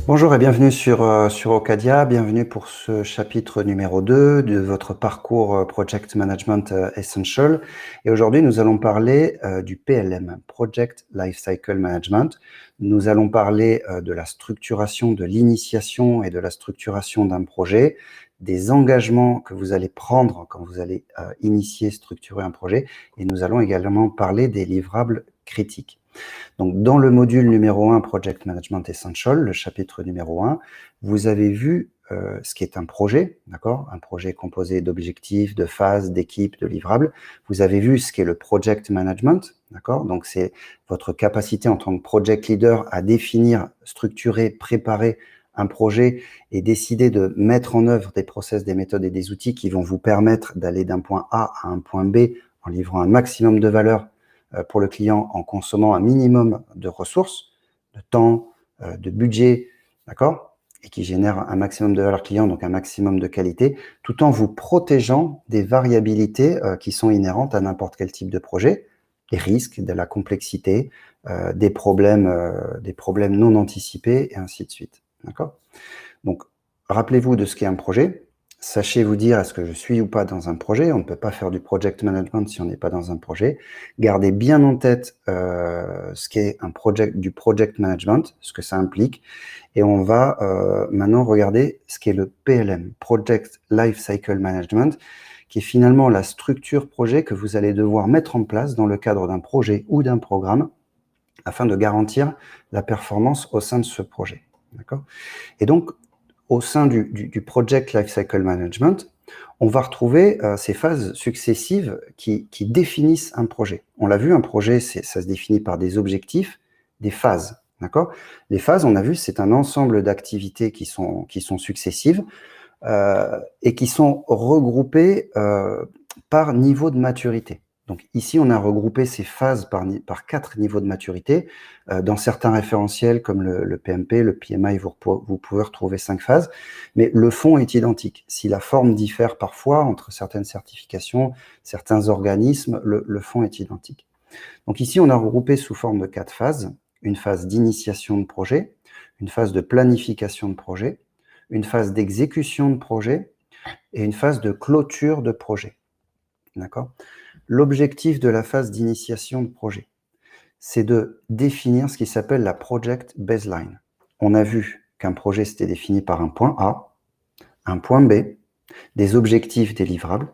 Bonjour et bienvenue sur Ocadia, bienvenue pour ce chapitre numéro 2 de votre parcours Project Management Essential. Et aujourd'hui, nous allons parler du PLM, Project Lifecycle Management. Nous allons parler de la structuration, de l'initiation et de la structuration d'un projet, des engagements que vous allez prendre quand vous allez initier, structurer un projet. Et nous allons également parler des livrables critiques. Donc, dans le module numéro 1, Project Management Essential, le chapitre numéro 1, vous avez vu ce qui est un projet, d'accord? Un projet composé d'objectifs, de phases, d'équipes, de livrables. Vous avez vu ce qu'est le Project Management, d'accord? Donc, c'est votre capacité en tant que Project Leader à définir, structurer, préparer un projet et décider de mettre en œuvre des process, des méthodes et des outils qui vont vous permettre d'aller d'un point A à un point B en livrant un maximum de valeur pour le client en consommant un minimum de ressources, de temps, de budget, d'accord? Et qui génère un maximum de valeur client, donc un maximum de qualité, tout en vous protégeant des variabilités qui sont inhérentes à n'importe quel type de projet, des risques, de la complexité, des problèmes non anticipés, et ainsi de suite, d'accord? Donc, rappelez-vous de ce qu'est un projet. Sachez vous dire, est-ce que je suis ou pas dans un projet? On ne peut pas faire du project management si on n'est pas dans un projet. Gardez bien en tête ce qu'est du project management, ce que ça implique. Et on va maintenant regarder ce qu'est le PLM, Project Lifecycle Management, qui est finalement la structure projet que vous allez devoir mettre en place dans le cadre d'un projet ou d'un programme afin de garantir la performance au sein de ce projet. D'accord? Et donc, au sein du Project Lifecycle Management, on va retrouver ces phases successives qui définissent un projet. On l'a vu, un projet, ça se définit par des objectifs, des phases. D'accord? Les phases, on a vu, c'est un ensemble d'activités qui sont successives et qui sont regroupées par niveau de maturité. Donc ici, on a regroupé ces phases par 4 niveaux de maturité. Dans certains référentiels comme le PMP, le PMI, vous pouvez retrouver 5 phases, mais le fond est identique. Si la forme diffère parfois entre certaines certifications, certains organismes, le fond est identique. Donc ici, on a regroupé sous forme de 4 phases. Une phase d'initiation de projet, une phase de planification de projet, une phase d'exécution de projet et une phase de clôture de projet. D'accord ? L'objectif de la phase d'initiation de projet, c'est de définir ce qui s'appelle la project baseline. On a vu qu'un projet, c'était défini par un point A, un point B, des objectifs délivrables.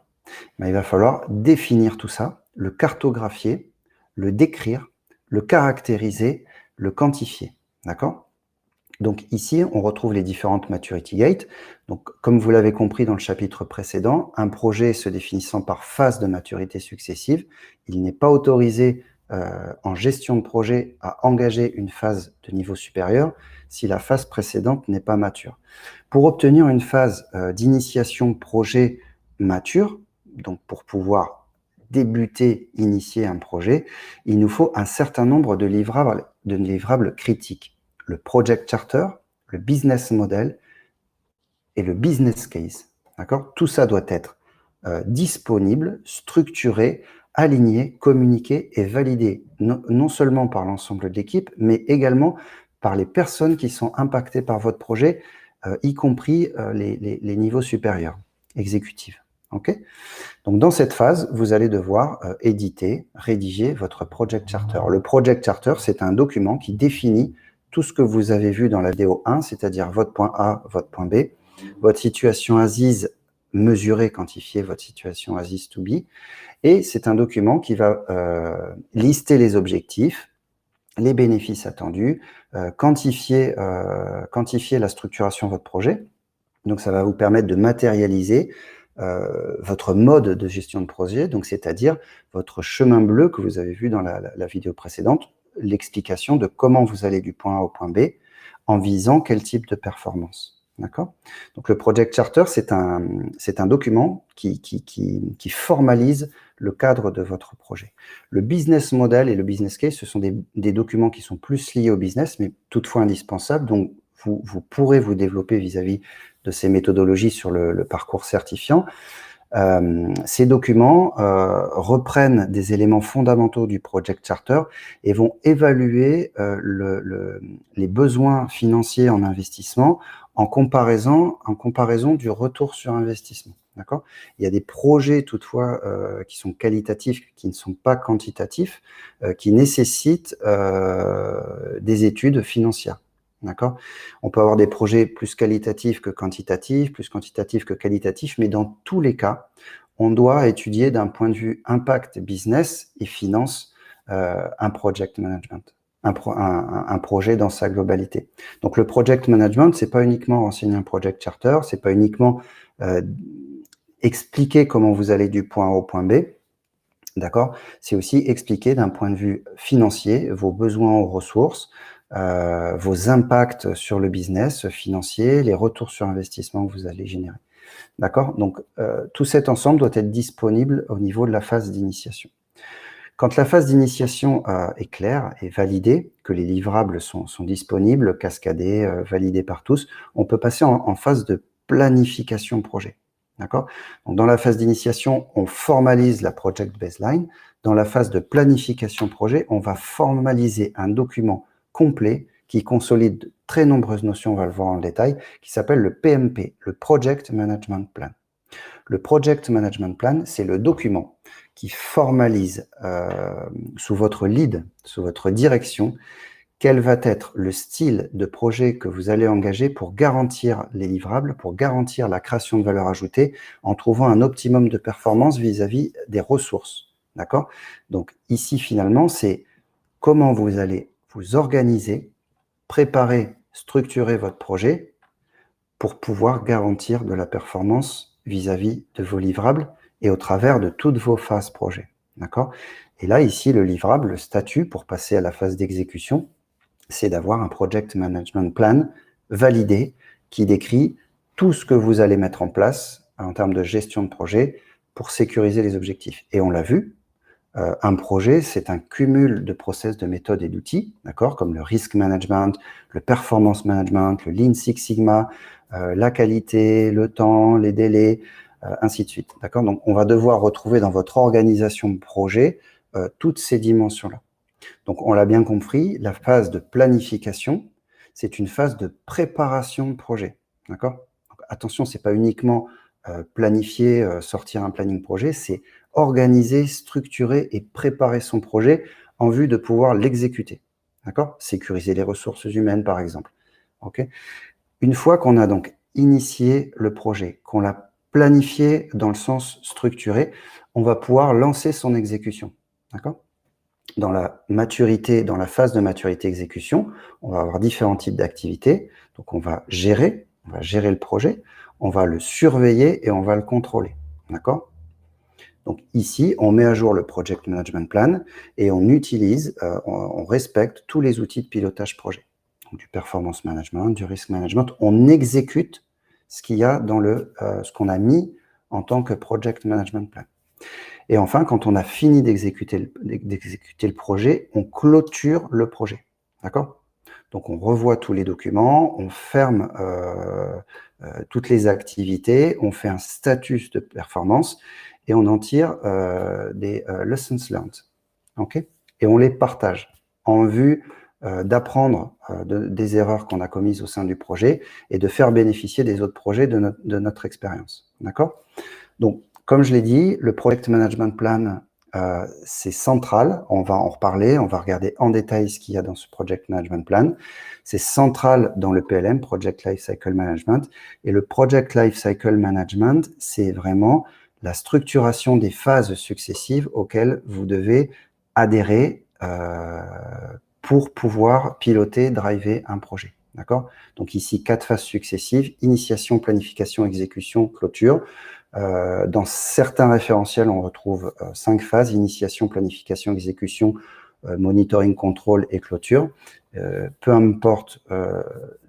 Mais il va falloir définir tout ça, le cartographier, le décrire, le caractériser, le quantifier. D'accord ? Donc ici, on retrouve les différentes maturity gates. Donc, comme vous l'avez compris dans le chapitre précédent, un projet se définissant par phase de maturité successive, il n'est pas autorisé en gestion de projet à engager une phase de niveau supérieur si la phase précédente n'est pas mature. Pour obtenir une phase d'initiation projet mature, donc pour pouvoir débuter, initier un projet, il nous faut un certain nombre de livrables critiques. Le project charter, le business model et le business case. D'accord ? Tout ça doit être disponible, structuré, aligné, communiqué et validé, non seulement par l'ensemble de l'équipe, mais également par les personnes qui sont impactées par votre projet, y compris les niveaux supérieurs, exécutifs. Okay ? Donc, dans cette phase, vous allez devoir éditer, rédiger votre project charter. Le project charter, c'est un document qui définit tout ce que vous avez vu dans la vidéo 1, c'est-à-dire votre point A, votre point B, votre situation ASIS mesurée, quantifiée, votre situation ASIS to be. Et c'est un document qui va lister les objectifs, les bénéfices attendus, quantifier la structuration de votre projet. Donc, ça va vous permettre de matérialiser votre mode de gestion de projet, donc c'est-à-dire votre chemin bleu que vous avez vu dans la vidéo précédente, l'explication de comment vous allez du point A au point B en visant quel type de performance. D'accord ? Donc le Project Charter, c'est un document qui formalise le cadre de votre projet. Le business model et le business case, ce sont des documents qui sont plus liés au business, mais toutefois indispensables, donc vous pourrez vous développer vis-à-vis de ces méthodologies sur le parcours certifiant. Ces documents reprennent des éléments fondamentaux du Project Charter et vont évaluer les besoins financiers en investissement en comparaison du retour sur investissement. D'accord ? Il y a des projets toutefois qui sont qualitatifs, qui ne sont pas quantitatifs, qui nécessitent des études financières. D'accord ? On peut avoir des projets plus qualitatifs que quantitatifs, plus quantitatifs que qualitatifs, mais dans tous les cas, on doit étudier d'un point de vue impact business et finance un project management, un projet dans sa globalité. Donc le project management, c'est pas uniquement renseigner un project charter, c'est pas uniquement expliquer comment vous allez du point A au point B, d'accord ? C'est aussi expliquer d'un point de vue financier vos besoins en ressources, vos impacts sur le business financier, les retours sur investissement que vous allez générer. D'accord ? Donc, tout cet ensemble doit être disponible au niveau de la phase d'initiation. Quand la phase d'initiation est claire et validée, que les livrables sont disponibles, cascadés, validés par tous, on peut passer en phase de planification projet. D'accord ? Donc, dans la phase d'initiation, on formalise la project baseline. Dans la phase de planification projet, on va formaliser un document complet qui consolide de très nombreuses notions, on va le voir en détail, qui s'appelle le PMP, le Project Management Plan. Le Project Management Plan, c'est le document qui formalise sous votre lead, sous votre direction, quel va être le style de projet que vous allez engager pour garantir les livrables, pour garantir la création de valeur ajoutée en trouvant un optimum de performance vis-à-vis des ressources. D'accord ? Donc ici, finalement, c'est comment vous allez vous organiser, préparer, structurer votre projet pour pouvoir garantir de la performance vis-à-vis de vos livrables et au travers de toutes vos phases projet. D'accord ? Et là, ici, le livrable, le statut pour passer à la phase d'exécution, c'est d'avoir un Project Management Plan validé qui décrit tout ce que vous allez mettre en place en termes de gestion de projet pour sécuriser les objectifs. Et on l'a vu, un projet, c'est un cumul de process, de méthodes et d'outils, d'accord, comme le risk management, le performance management, le Lean Six Sigma, la qualité, le temps, les délais, ainsi de suite. D'accord ? Donc, on va devoir retrouver dans votre organisation de projet toutes ces dimensions-là. Donc, on l'a bien compris, la phase de planification, c'est une phase de préparation de projet. D'accord ? Donc, attention, ce n'est pas uniquement planifier, sortir un planning projet, c'est organiser, structurer et préparer son projet en vue de pouvoir l'exécuter. D'accord ? Sécuriser les ressources humaines, par exemple. Okay ? Une fois qu'on a donc initié le projet, qu'on l'a planifié dans le sens structuré, on va pouvoir lancer son exécution. D'accord ? Dans la maturité, dans la phase de maturité exécution, on va avoir différents types d'activités. Donc, on va gérer le projet, on va le surveiller et on va le contrôler. D'accord ? Donc, ici, on met à jour le Project Management Plan et on utilise, on respecte tous les outils de pilotage projet. Donc, du performance management, du risk management. On exécute ce qu'il y a dans ce qu'on a mis en tant que Project Management Plan. Et enfin, quand on a fini d'exécuter le projet, on clôture le projet. D'accord ? Donc, on revoit tous les documents, on ferme toutes les activités, on fait un status de performance et on en tire des lessons learned. Okay ? Et on les partage en vue d'apprendre des erreurs qu'on a commises au sein du projet et de faire bénéficier des autres projets de notre expérience. D'accord ? Donc, comme je l'ai dit, le Project Management Plan, c'est central. On va en reparler, on va regarder en détail ce qu'il y a dans ce Project Management Plan. C'est central dans le PLM, Project Lifecycle Management. Et le Project Lifecycle Management, c'est vraiment la structuration des phases successives auxquelles vous devez adhérer pour pouvoir piloter, driver un projet. D'accord ? Donc ici, 4 phases successives, initiation, planification, exécution, clôture. Dans certains référentiels, on retrouve 5 phases, initiation, planification, exécution, monitoring, contrôle et clôture. Peu importe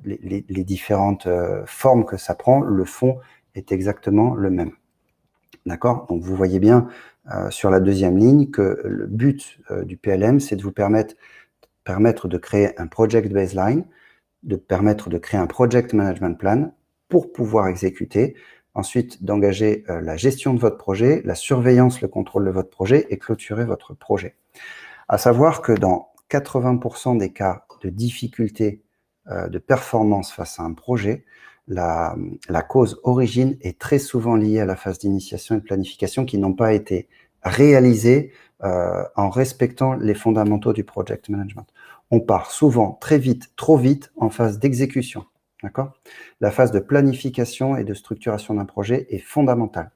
les différentes formes que ça prend, le fond est exactement le même. D'accord ? Donc, vous voyez bien sur la deuxième ligne que le but du PLM, c'est de vous permettre de créer un project baseline, de permettre de créer un project management plan pour pouvoir exécuter Ensuite, d'engager la gestion de votre projet, la surveillance, le contrôle de votre projet et clôturer votre projet. À savoir que dans 80% des cas de difficulté de performance face à un projet, la cause origine est très souvent liée à la phase d'initiation et de planification qui n'ont pas été réalisées en respectant les fondamentaux du project management. On part souvent très vite, trop vite, en phase d'exécution. D'accord ? La phase de planification et de structuration d'un projet est fondamentale.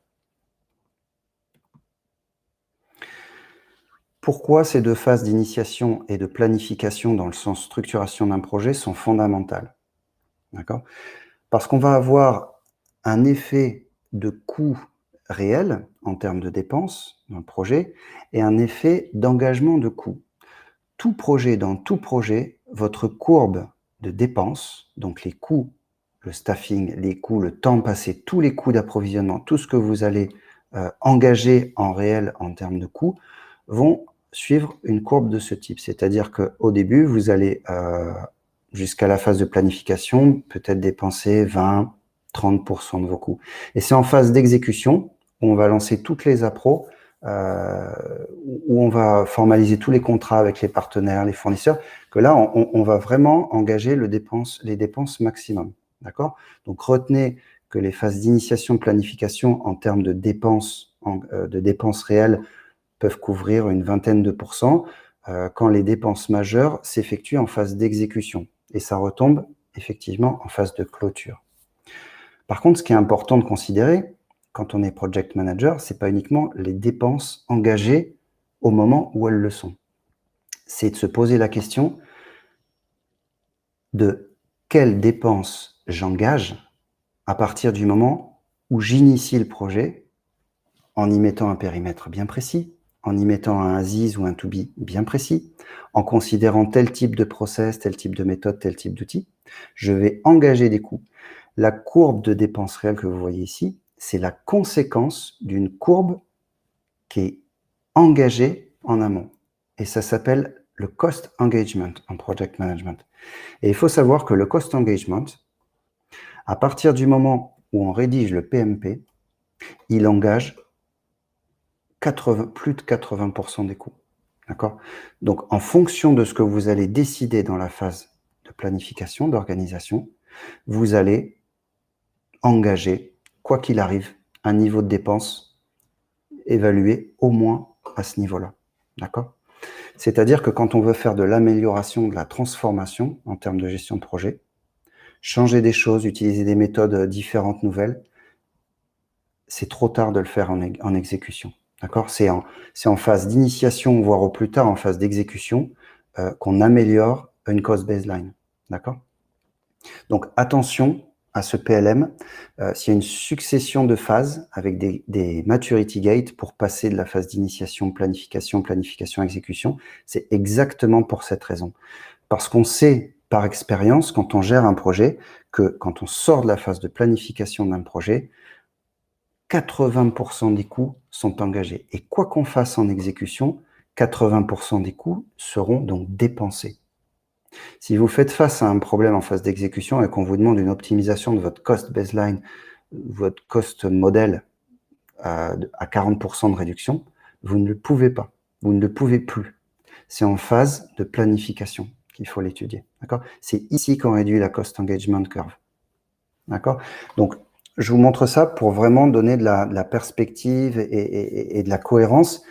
Pourquoi ces deux phases d'initiation et de planification dans le sens structuration d'un projet sont fondamentales? D'accord ? Parce qu'on va avoir un effet de coût réel en termes de dépenses dans le projet et un effet d'engagement de coût. Dans tout projet, votre courbe de dépenses, donc les coûts, le staffing, les coûts, le temps passé, tous les coûts d'approvisionnement, tout ce que vous allez engager en réel en termes de coûts, vont suivre une courbe de ce type. C'est-à-dire qu'au début, vous allez, jusqu'à la phase de planification, peut-être dépenser 20-30% de vos coûts. Et c'est en phase d'exécution où on va lancer toutes les appros, où on va formaliser tous les contrats avec les partenaires, les fournisseurs, que là, on va vraiment engager les dépenses maximum. D'accord ? Donc, retenez que les phases d'initiation, de planification en termes de dépenses réelles peuvent couvrir une vingtaine de pourcents quand les dépenses majeures s'effectuent en phase d'exécution. Et ça retombe effectivement en phase de clôture. Par contre, ce qui est important de considérer quand on est project manager, ce n'est pas uniquement les dépenses engagées au moment où elles le sont. C'est de se poser la question de quelles dépenses j'engage à partir du moment où j'initie le projet en y mettant un périmètre bien précis, en y mettant un as-is ou un to-be bien précis, en considérant tel type de process, tel type de méthode, tel type d'outil. Je vais engager des coûts. La courbe de dépenses réelles que vous voyez ici, c'est la conséquence d'une courbe qui est engagée en amont. Et ça s'appelle le cost engagement en project management. Et il faut savoir que le cost engagement, à partir du moment où on rédige le PMP, il engage plus de 80% des coûts. D'accord ? Donc, en fonction de ce que vous allez décider dans la phase de planification, d'organisation, vous allez engager, quoi qu'il arrive, un niveau de dépense évalué au moins à ce niveau-là. D'accord ? C'est-à-dire que quand on veut faire de l'amélioration, de la transformation en termes de gestion de projet, changer des choses, utiliser des méthodes différentes, nouvelles, c'est trop tard de le faire en exécution. D'accord ? C'est en phase d'initiation, voire au plus tard en phase d'exécution, qu'on améliore une cost baseline. D'accord ? Donc, attention à ce PLM, s'il y a une succession de phases avec des maturity gates pour passer de la phase d'initiation, planification, exécution, c'est exactement pour cette raison. Parce qu'on sait par expérience, quand on gère un projet, que quand on sort de la phase de planification d'un projet, 80% des coûts sont engagés. Et quoi qu'on fasse en exécution, 80% des coûts seront donc dépensés. Si vous faites face à un problème en phase d'exécution et qu'on vous demande une optimisation de votre cost baseline, votre cost model à 40% de réduction, vous ne le pouvez pas. Vous ne le pouvez plus. C'est en phase de planification qu'il faut l'étudier. D'accord ? C'est ici qu'on réduit la cost engagement curve. D'accord ? Donc, je vous montre ça pour vraiment donner de la perspective et de la cohérence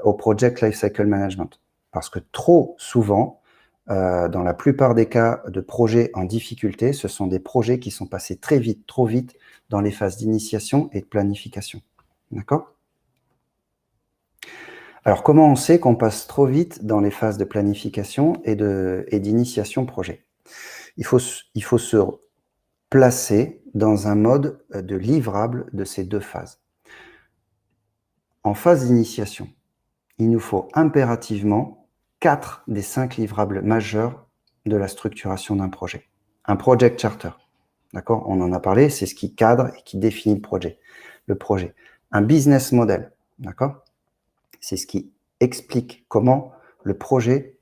au Project Lifecycle Management. Parce que trop souvent, dans la plupart des cas de projets en difficulté, ce sont des projets qui sont passés très vite, trop vite, dans les phases d'initiation et de planification. D'accord ? Alors, comment on sait qu'on passe trop vite dans les phases de planification et d'initiation projet ? Il faut se placer dans un mode de livrable de ces deux phases. En phase d'initiation, il nous faut impérativement 4 des 5 livrables majeurs de la structuration d'un projet. Un project charter, d'accord ? On en a parlé, c'est ce qui cadre et qui définit le projet. Un business model, d'accord ? C'est ce qui explique comment le projet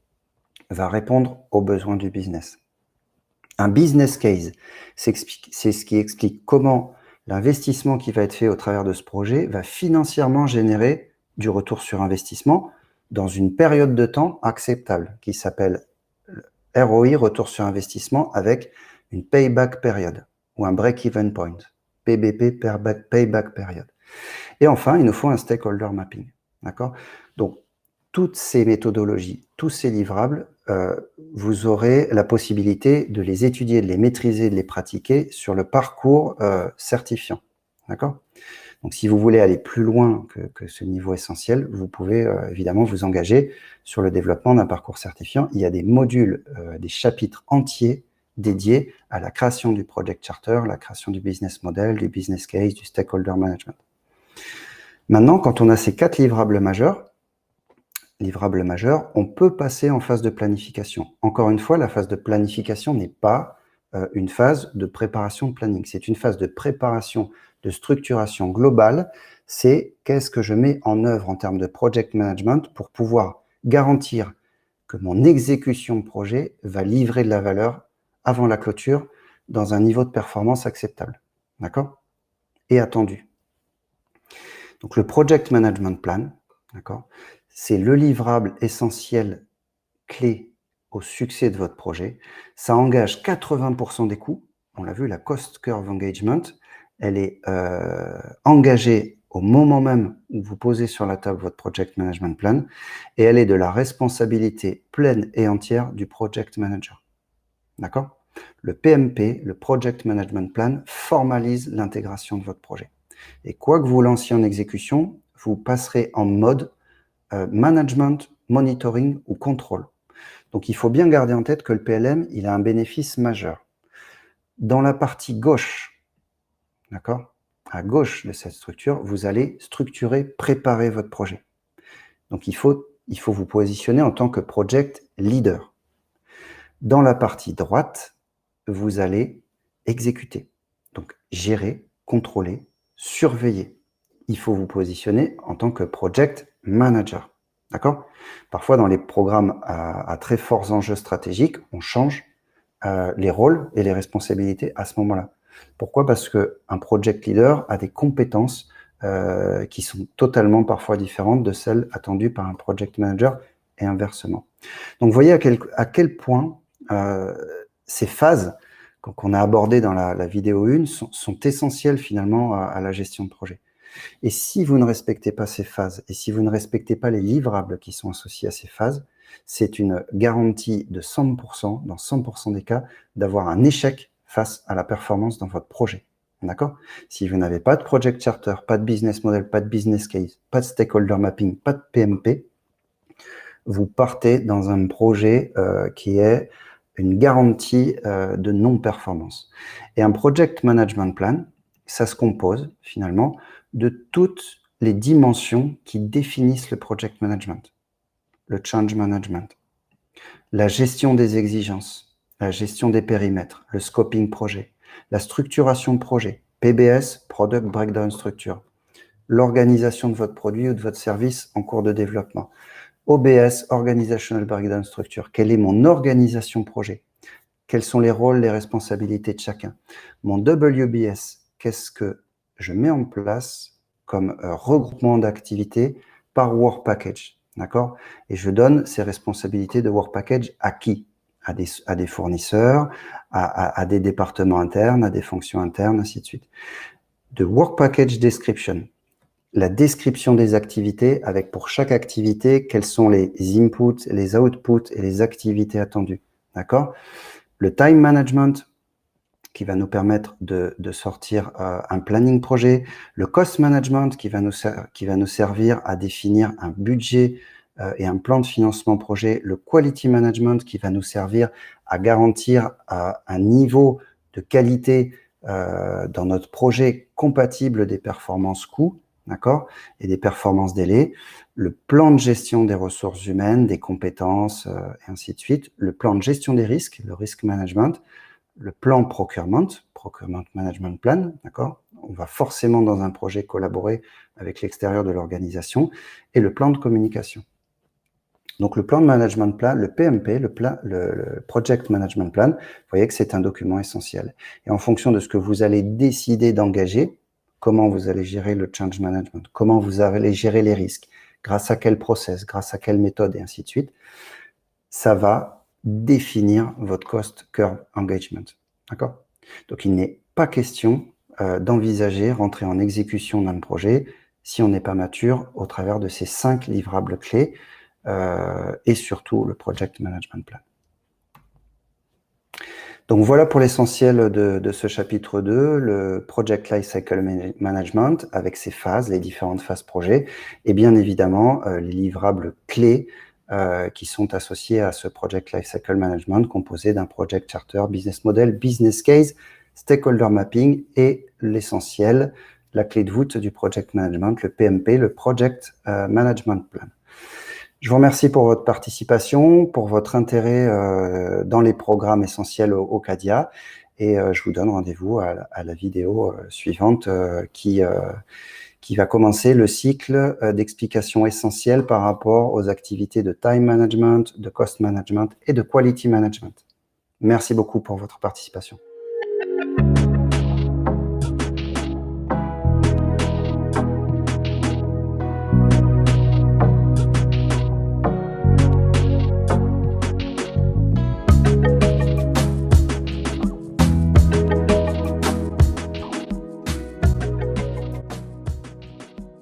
va répondre aux besoins du business. Un business case, c'est ce qui explique comment L'investissement qui va être fait au travers de ce projet va financièrement générer du retour sur investissement dans une période de temps acceptable qui s'appelle ROI, retour sur investissement, avec une payback période ou un break-even point, PBP, payback période. Et enfin, il nous faut un stakeholder mapping. D'accord? Donc, toutes ces méthodologies, tous ces livrables, vous aurez la possibilité de les étudier, de les maîtriser, de les pratiquer sur le parcours certifiant. D'accord? Donc, si vous voulez aller plus loin que ce niveau essentiel, vous pouvez évidemment vous engager sur le développement d'un parcours certifiant. Il y a des modules, des chapitres entiers dédiés à la création du project charter, la création du business model, du business case, du stakeholder management. Maintenant, quand on a ces 4 livrables majeurs, on peut passer en phase de planification. Encore une fois, la phase de planification n'est pas une phase de préparation de planning. C'est une phase de préparation, de structuration globale. C'est qu'est-ce que je mets en œuvre en termes de project management pour pouvoir garantir que mon exécution de projet va livrer de la valeur avant la clôture dans un niveau de performance acceptable. D'accord? Et attendu. Donc, le Project Management Plan, d'accord, c'est le livrable essentiel clé au succès de votre projet. Ça engage 80% des coûts. On l'a vu, la Cost Curve Engagement, elle est engagée au moment même où vous posez sur la table votre Project Management Plan et elle est de la responsabilité pleine et entière du Project Manager. D'accord? Le PMP, le Project Management Plan, formalise l'intégration de votre projet. Et quoi que vous lanciez en exécution, vous passerez en mode management, monitoring ou contrôle. Donc, il faut bien garder en tête que le PLM, il a un bénéfice majeur. Dans la partie gauche, d'accord, à gauche de cette structure, vous allez structurer, préparer votre projet. Donc, il faut vous positionner en tant que project leader. Dans la partie droite, vous allez exécuter. Donc, gérer, contrôler, surveiller. Il faut vous positionner en tant que project manager. D'accord? Parfois, dans les programmes à très forts enjeux stratégiques, on change les rôles et les responsabilités à ce moment-là. Pourquoi? Parce qu'un project leader a des compétences qui sont totalement parfois différentes de celles attendues par un project manager et inversement. Donc, vous voyez à quel point ces phases qu'on a abordées dans la vidéo 1 sont essentielles finalement à la gestion de projet. Et si vous ne respectez pas ces phases, et si vous ne respectez pas les livrables qui sont associés à ces phases, c'est une garantie de 100%, dans 100% des cas, d'avoir un échec face à la performance dans votre projet. D'accord? Si vous n'avez pas de project charter, pas de business model, pas de business case, pas de stakeholder mapping, pas de PMP, vous partez dans un projet qui est une garantie de non-performance. Et un project management plan, ça se compose finalement de toutes les dimensions qui définissent le project management. Le change management, la gestion des exigences, la gestion des périmètres, le scoping projet, la structuration de projet, PBS, Product Breakdown Structure, l'organisation de votre produit ou de votre service en cours de développement, OBS, Organizational Breakdown Structure, quelle est mon organisation projet? Quels sont les rôles, les responsabilités de chacun? Mon WBS, qu'est-ce que je mets en place comme regroupement d'activités par work package, d'accord? Et je donne ces responsabilités de work package à qui? À des fournisseurs, à des départements internes, à des fonctions internes, ainsi de suite. De work package description, la description des activités avec pour chaque activité, quels sont les inputs, les outputs et les activités attendues, d'accord? Le time management qui va nous permettre de sortir un planning projet, le cost management qui va nous servir à définir un budget et un plan de financement projet, le quality management qui va nous servir à garantir un niveau de qualité dans notre projet compatible des performances coûts, d'accord, et des performances délais, le plan de gestion des ressources humaines, des compétences, et ainsi de suite, le plan de gestion des risques, le risk management, le plan procurement management plan, d'accord, on va forcément dans un projet collaborer avec l'extérieur de l'organisation, et le plan de communication. Donc, le plan de management plan, le PMP, le Project Management Plan, vous voyez que c'est un document essentiel. Et en fonction de ce que vous allez décider d'engager, comment vous allez gérer le change management, comment vous allez gérer les risques, grâce à quel process, grâce à quelle méthode, et ainsi de suite, ça va définir votre cost curve engagement. D'accord? Donc, il n'est pas question d'envisager rentrer en exécution d'un projet si on n'est pas mature au travers de ces 5 livrables clés et surtout le Project Management Plan. Donc voilà pour l'essentiel de ce chapitre 2, le Project Lifecycle Management avec ses phases, les différentes phases projet, et bien évidemment les livrables clés qui sont associés à ce Project Lifecycle Management composé d'un Project Charter, Business Model, Business Case, Stakeholder Mapping et l'essentiel, la clé de voûte du Project Management, le PMP, le Project Management Plan. Je vous remercie pour votre participation, pour votre intérêt dans les programmes essentiels au CADIA et je vous donne rendez-vous à la vidéo suivante qui va commencer le cycle d'explications essentielles par rapport aux activités de time management, de cost management et de quality management. Merci beaucoup pour votre participation.